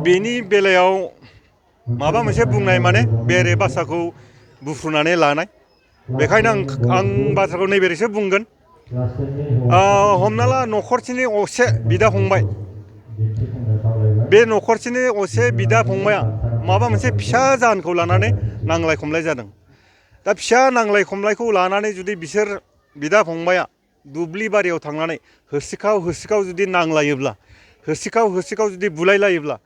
बेनि बेलायाव माबा मोनसे बुंनाय माने बेरे बासाखौ बुफ्रुनानै लानाय। बेखायनो आं बाथ्राखौ नैबेरैसो बुंगोन। हमना ला न'खरसेनि असे बिदा फंबाय, बे न'खरसेनि असे बिदा फंबाया माबा मोनसे फिसा जाहोनखौ लानानै नांलाय खमलाय जादों। दा फिसा नांलाय खमलायखौ लानानै जुदि बिसोर बिदा फंबाया दुब्लि बारियाव थांनानै होसिखाव होसिखाव जुदि नांलायोब्ला, होसिखाव होसिखाव जुदि बुलायलायोब्ला,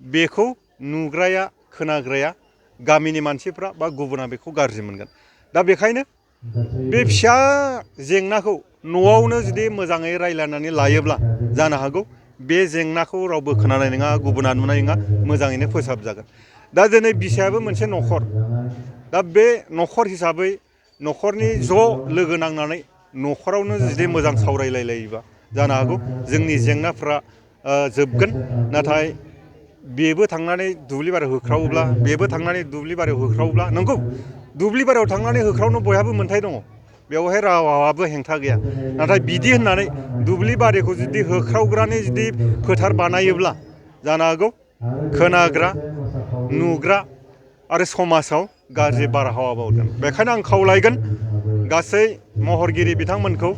बेखौ नुग्राया खोनाग्राया गामिनि मानसिफ्रा बा गुबुना बेखौ गाज्रि मोनगोन। दा बेखायनो बे फिसा जेंनाखौ न'आवनो जुदि मोजाङै रायज्लायनानै लायोब्ला जानो हागौ बे जेंनाखौ रावबो खोनानाय नङा, गुबुना नुनाय नङा, मोजाङैनो फोसाबजागोन। दा दिनै बिसायाबो मोनसे न'खर। दा बे न'खर हिसाबै न'खरनि ज' लोगो नांनानै न'खरावनो जुदि मोजां सावरायलायलायोबा जानो हागौ जोंनि जेंनाफ्रा जोबगोन। नाथाय बेबो थांनानै दुब्लि बारियाव होख्रावोब्ला, बेबो थांनानै दुब्लि बारियाव होख्रावोब्ला, नंगौ दुब्लि बारियाव थांनानै होख्रावनो बयहाबो मोन्थाय दङ, बेवहाय रावाबो हेंथा गैया। नाथाय बिदि होननानै दुब्लि बारिखौ जुदि होख्रावग्रानि जुदि फोथार बानायोब्ला जानो हागौ खोनाग्रा, नुग्रा आरो समाजाव गाज्रि बारहावा बावगोन। बेखायनो आं खावलायगोन गासै महरगिरि बिथांमोनखौ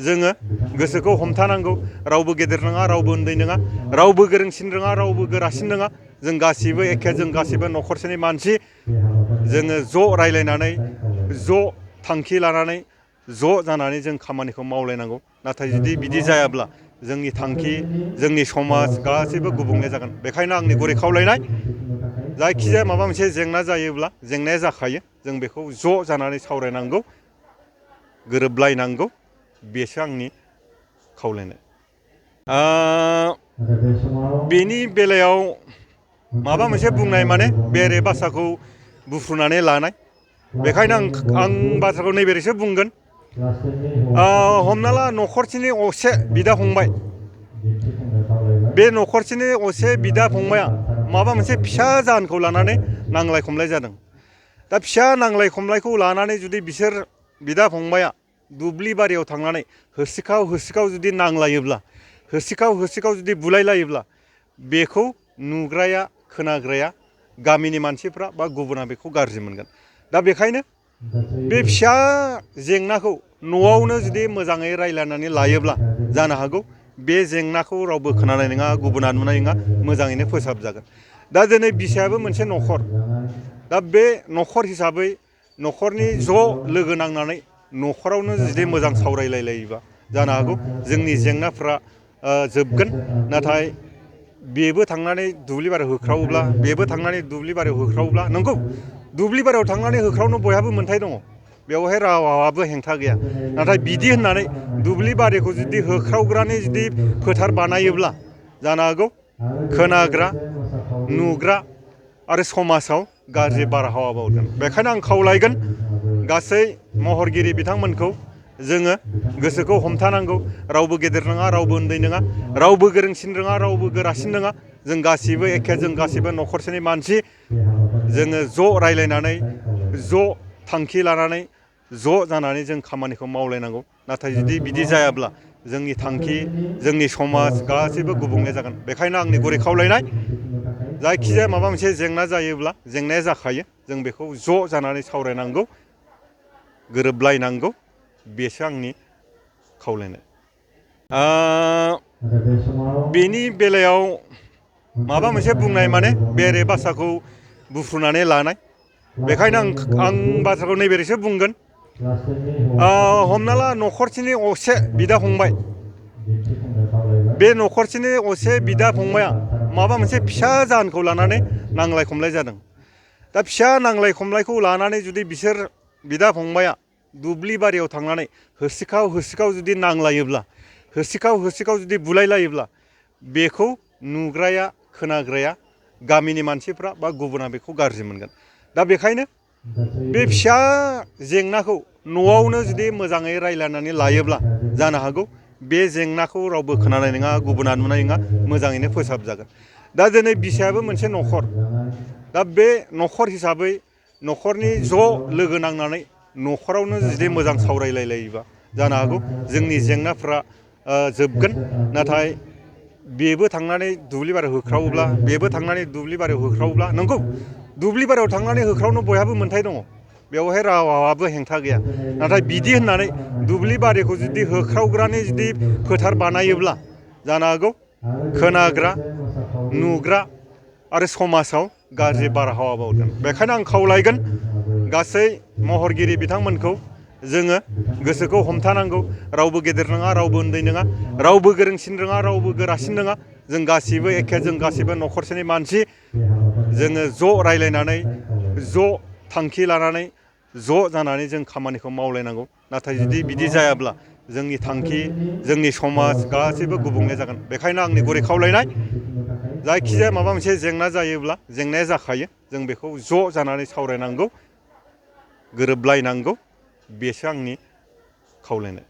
जोङो गोसोखौ हमथानांगौ। रावबो गेदेर नङा, रावबो उन्दै नङा, रावबो गोरोंसिन नङा, रावबो गोरासिन नङा। जों गासिबो एखे, जों गासिबो न'खरसेनि मानसि। जोङो ज' रायज्लायनानै, ज' थांखि लानानै, ज' जानानै जों खामानिखौ मावलायनांगौ। नाथाय जुदि बिदि जायाब्ला जोंनि थांखि, जोंनि समाज गासैबो गुबुंले जागोन। बेखायनो आंनि गुरै खावलायनाय, जायखिजाया माबा मोनसे जेंना जायोब्ला, जेंनाया जाखायो, जों बेखौ ज' जानानै सावरायनांगौ, गोरोबलायनांगौ, बेसो आंनि खावलायनाय। बेनि बेलायाव माबा मोनसे बुंनाय माने बेरे बासाखौ बुफ्रुनानै लानाय। बेखायनो आं बाथ्राखौ नैबेरैसो बुंगोन। हमना ला न'खरसेनि असे बिदा फंबाय, बे न'खरसेनि असे बिदा फंबाया माबा मोनसे फिसा जाहोनखौ लानानै नांलाय खमलाय जादों। दा फिसा नांलाय खमलायखौ लानानै जुदि बिसोर बिदा फंबाया दुब्लि बारियाव थांनानै होसिखाव होसिखाव जुदि नांलायोब्ला, होसिखाव होसिखाव जुदि बुलायलायोब्ला, बेखौ नुग्राया खोनाग्राया गामिनि मानसिफ्रा बा गुबुना बेखौ गाज्रि मोनगोन। दा बेखायनो बे फिसा जेंनाखौ न'आवनो जुदि मोजाङै रायज्लायनानै लायोब्ला जानो हागौ बे जेंनाखौ रावबो खोनानाय नङा, गुबुना नुनाय नङा, मोजाङैनो फोसाबजागोन। दा दिनै बिसायाबो मोनसे न'खर। दा बे न'खर हिसाबै न'खरनि ज' लोगो नांनानै न'खरावनो जुदि मोजां सावरायलायलायोबा जानो हागौ जोंनि जेंनाफ्रा जोबगोन। नाथाय बेबो थांनानै दुब्लि बारियाव होख्रावोब्ला, बेबो थांनानै दुब्लि बारियाव होख्रावोब्ला, नंगौ दुब्लि बारियाव थांनानै होख्रावनो बयहाबो मोन्थाय दङ, बेवहाय रावाबो हेंथा गैया। नाथाय बिदि होननानै दुब्लि बारिखौ जुदि होख्रावग्रानि जुदि फोथार बानायोब्ला जानो हागौ खोनाग्रा, नुग्रा आरो समाजाव गाज्रि बारहावा बावगोन। बेखायनो आं खावलायगोन गासै महरगिरि बिथांमोनखौ जोङो गोसोखौ हमथानांगौ। रावबो गेदेर नङा, रावबो उन्दै नङा, रावबो गोरोंसिन नङा, रावबो गोरासिन नङा। जों गासिबो एखे, जों गासिबो न'खरसेनि मानसि। जोङो ज' रायज्लायनानै, ज' थांखि लानानै, ज' जानानै जों खामानिखौ मावलायनांगौ। नाथाय जुदि बिदि जायाब्ला जोंनि थांखि, जोंनि समाज गासैबो गुबुंले जागोन। बेखायनो आंनि गुरै खावलायनाय, जायखिजाया माबा मोनसे जेंना जायोब्ला, जेंनाया जाखायो, जों बेखौ ज' जानानै सावरायनांगौ, गोरोबलायनांगौ, बेसो आंनि खावलायनाय। बेनि बेलायाव माबा मोनसे बुंनाय माने बेरे बासाखौ बुफ्रुनानै लानाय। बेखायनो आं बाथ्राखौ नैबेरैसो बुंगोन। हमना ला न'खरसेनि असे बिदा फंबाय, बे न'खरसेनि असे बिदा फंबाया माबा मोनसे फिसा जाहोनखौ लानानै नांलाय खमलाय जादों। दा फिसा नांलाय खमलायखौ लानानै जुदि बिसोर बिदा फंबाया दुब्लि बारियाव थांनानै होसिखाव होसिखाव जुदि नांलायोब्ला, होसिखाव होसिखाव जुदि बुलायलायोब्ला, बेखौ नुग्राया खोनाग्राया गामिनि मानसिफ्रा बा गुबुना बेखौ गाज्रि मोनगोन। दा बेखायनो बे फिसा जेंनाखौ न'आवनो जुदि मोजाङै रायज्लायनानै लायोब्ला जानो हागौ बे जेंनाखौ रावबो खोनानाय नङा, गुबुना नुनाय नङा, मोजाङैनो फोसाबजागोन। दा दिनै बिसायाबो मोनसे न'खर। दा बे न'खर हिसाबै न'खरनि ज' लोगो नांनानै न'खरावनो जुदि मोजां सावरायलायलायोबा जानो हागौ जोंनि जेंनाफ्रा जोबगोन। नाथाय बेबो थांनानै दुब्लि बारियाव होख्रावोब्ला बेबो थांनानै दुब्लि बारियाव होख्रावोब्ला नंगौ दुब्लि बारियाव थांनानै होख्रावनो बयहाबो मोन्थाय दङ बेवहाय रावाबो हेंथा गैया नाथाय बिदि होननानै दुब्लि बारिखौ जुदि होख्रावग्रानि जुदि फोथार बानायोब्ला जानो हागौ खोनाग्रा नुग्रा आरो समाजाव गाज्रि बारहावा बावगोन बेखायनो आं खावलायगोन गासै महरगिरि बिथांमोनखौ जोङो गोसोखौ हमथानांगौ रावबो गेदेर नङा रावबो उन्दै नङा रावबो गोरोंसिन नङा रावबो गोरासिन नङा जों गासिबो एखे जों गासिबो न'खरसेनि मानसि जोङो ज' रायलायनानै ज' थांखि लानानै ज' जानानै जों खामानिखौ मावलायनांगौ नाथाय जुदि बिदि जायाब्ला जोंनि थांखि जोंनि समाज गासैबो गुबुंले जागोन बेखायनो आंनि गुरै खावलायनाय जायखिजाया माबा मोनसे जेंना जायोब्ला जेंनाया जाखायो जों बेखौ ज' जानानै सावरायनांगौ गोरोबलायनांगौ बेसो आंनि खावलायनाय